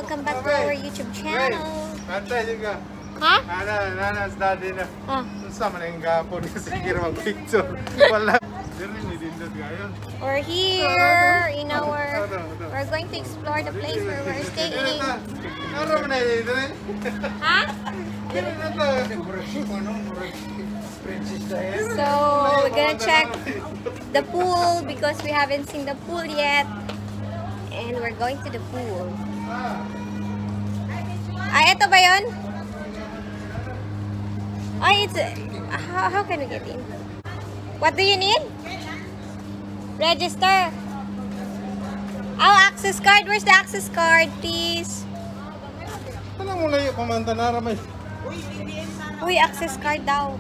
welcome back to our YouTube channel. Antay juga. Ha? Ana study na. Ah. Unsa man ang gapon kasi kira mag picture. Wala. Diri ni dindot gayon. We're here in our... We're going to explore the place where we're staying. Aro man ay diri. Ha? Diri na to. So, we're gonna check the pool because we haven't seen the pool yet. And we're going to the pool. Ay, ito ba yun? Ay, it's... How can we get in? What do you need? Register. Oh, access card. Where's the access card, please? Tanang mo layo kumanta na ramay. Uy, access card daw.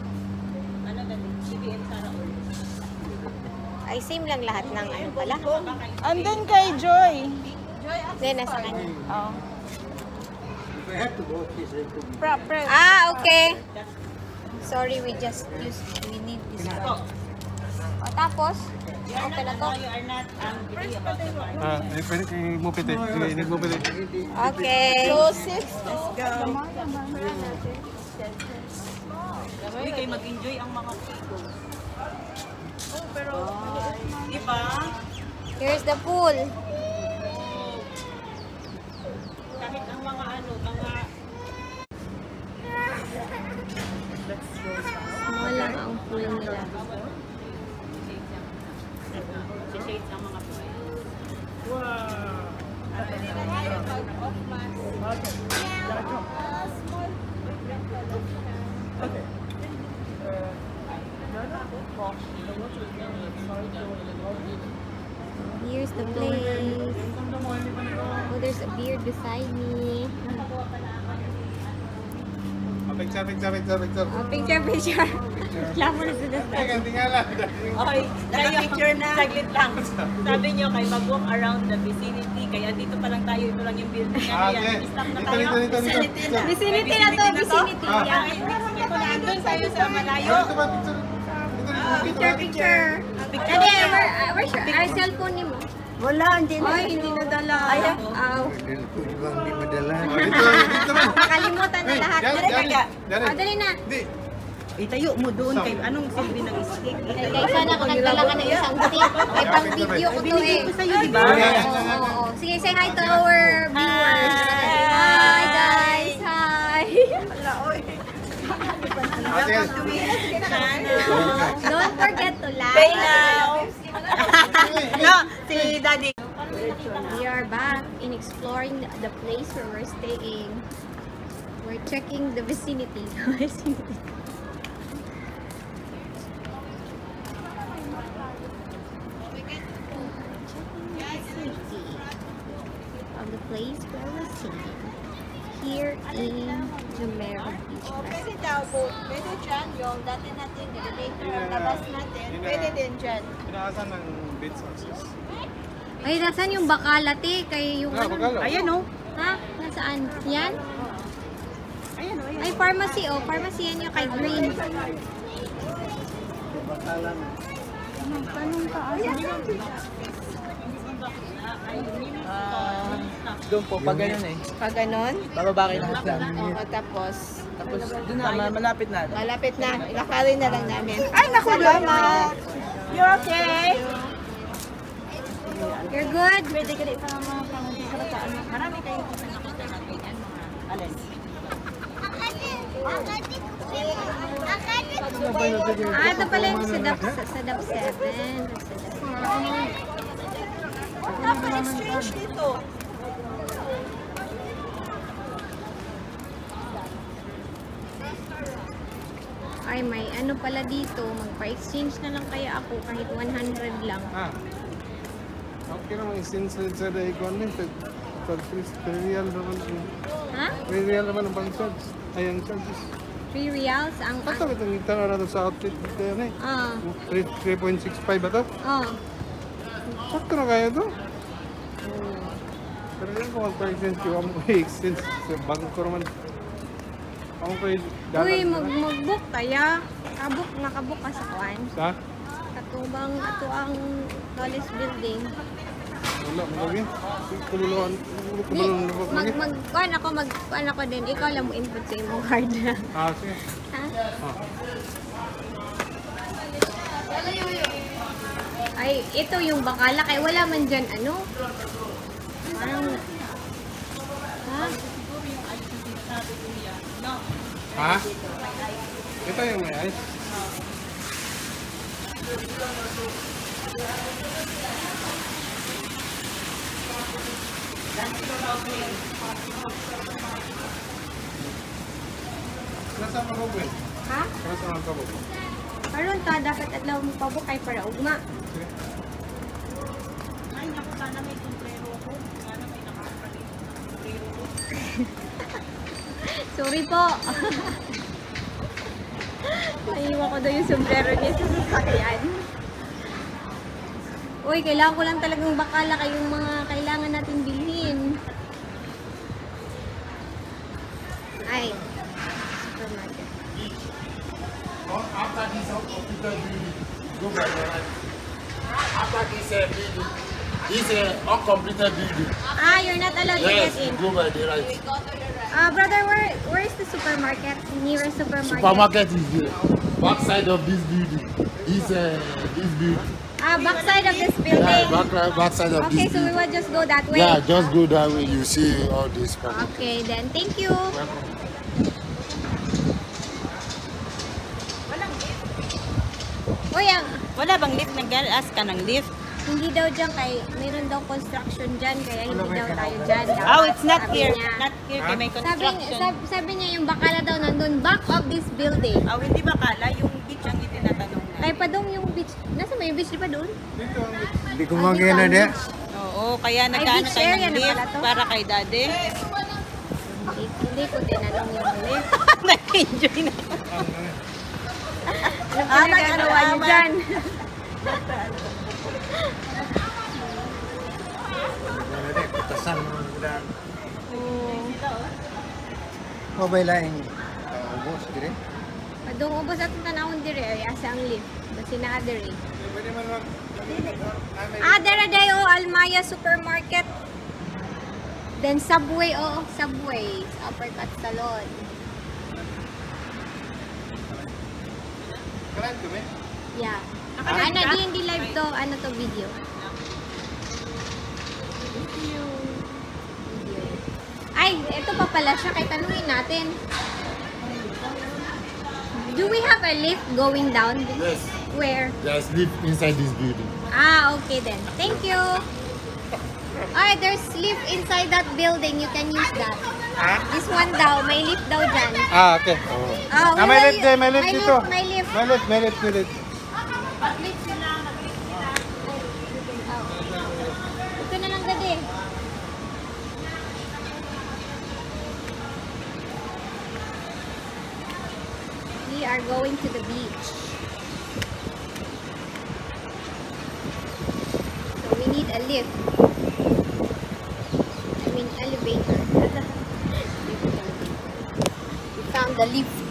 Ay, same lang lahat ng ano pala. Andun kay Joy. Hindi, nasa kanya. Oh. Ah, okay. Sorry, we need this one. O, tapos, okay na to. Ay pwede kay mo piti. Sige, mo piti. Okay. So, 6. Let's go. Uy, kayo mag-enjoy ang mga people. Oh, pero, diba? Here's the pool. Kahit ang mga ano, mga... Small lang ang pool nila. Si shades ang mga boy. Here's the place. Oh, there's a beard beside me. Picture. Oh, picture. Glamour is the Ay ganti nga lang. Okay, naka-picture na. Saglit lang. Sabi nyo, kayo mag-walk around the vicinity. Kaya dito pa lang tayo, ito lang yung building. Okay. Stop na tayo. Dito. Vicinity na to, vicinity. Yeah. Ito na, andun tayo sa malayo. Ito ba picture? Picture. Ate, where's our cellphone ni mo? Wala, hindi na. Ay, hindi nadala. Aw. Dito man. Nakalimutan na lahat. Dali na. Di. Itayo mo doon kay anong silbi ng stick. Kaya sana kung nagdala ka ng isang stick. Ay, pang video ko to eh. Ko sa'yo, di ba? Oo. Sige, say hi to our viewers. Hi, guys. Hi. Don't forget to like. Pay now. No, si Daddy. We are back in exploring the place where we're staying. We're checking the vicinity. Of the place where we're staying. Here in Jumeirah Beach. Pwede daw po. Pwede dyan yung dati natin elevator ang labas natin. Pwede din dyan. Pinakasan ng bed sources. Ay, nasaan yung bakalate? Kaya yung ano? Bakala. Ayan oh. Ha? Nasaan? Yan? Ayan oh. Ay, pharmacy oh. Pharmacy yan yung kay Green. Doon po, pag ganun eh. Pag ganon. Bababa kayo ng Oo, tapos doon na, malapit na. malapit na. Ilakarin na lang namin. Ay, naku, salamat. You okay? You're good? Pwede ka rin pa mga pangalaan. Marami kayo nakita na ganyan mga alin. Ah, ito pala yung sa DAP 7. Strange dito. Ay, may ano pala dito. Magpa-exchange na lang kaya ako kahit 100 lang. Okay naman since sa icon ni pag 3 real naman. Ha? 3 real naman ang pang-charge. Ay, ang charges. 3 reals ang... Ito, itong itang na sa outfit dito yan eh. 3.65 ba ito? Oh. Sakto na kayo ito? Pero yan kung mag-exchange ko, ako mag-exchange sa bangko naman. Ako kayo Uy, mag-book kaya. Nakabook ka sa kuwan. Sa? Katubang, ato ang tallest building. Wala mo lagi. Kumuluan. Kuan ako din. Ikaw lang mo input sa imong card. Ah, sige. Ha? Ah. Ay, ito yung bakala. Kaya wala man dyan, ano? Parang... Ha? Ha? Ito yung may ice. Nasa mabubo eh. Ha? Nasa mabubo. Karon ta, dapat adlaw mo pabukay para ugma. Ay, naku, sana may sombrero ko. Sana may nakakapalit sombrero ko. Sorry po. Naiwan ko daw yung sombrero niya sa sasakyan. Uy, kailangan ko lang talagang bakala kayong mga kailangan natin bilhin. Ay, supermarket. After this computer building, go by the right. After this building, this uncompleted building. Ah, you're not allowed to Yes, get in. go by the right. Brother, where is the supermarket? Nearest supermarket? Supermarket is the back side of this building. This building. Backside of this building. Yeah, back side of Okay, this so we building. will just go that way. Yeah, just go that way. You see all this. Okay, then thank you. Uy, Wala bang lift? Nag-ask ka ng lift? hindi daw dyan kay, mayroon daw construction dyan, kaya hindi daw tayo dyan. Oh, it's not Sabi here. niya. Not here kay may construction. Sabi niya yung bakala daw nandun, back of this building. Oh, hindi ba kala? Yung beach ang itinatanong na. Kay Padong yung beach. Nasa may beach di pa doon? Dito ang Hindi ko magana din. Oo, kaya nagkano beach tayo area ng na lift pala to. para kay daddy. Hindi ko tinanong yung lift. Nag-enjoy na. Ano pinagagawa niyo dyan? Putasan mo na. Mobile line. Ubos, dire. Padong ubos at tanawon dire, ay asa ang lift. Basi na dire. pwede man mag... Dara dayo Almaya Supermarket. Then Subway, Subway. Uppercut Salon. Kalaan kami? Yeah. Ano, hindi live to, ano to video. Video. Ay, ito pa pala siya, kaya tanungin natin. Do we have a lift going down? Yes, Where? there's lift inside this building. Okay then. Thank you. Alright, there's lift inside that building. You can use that. This one daw, may lift daw dyan. Ah, okay. May lift dyan, may lift dito. May lift. May lift. Ito na lang gadi. We are going to the beach. So we need a lift. I mean elevator. We found the lift.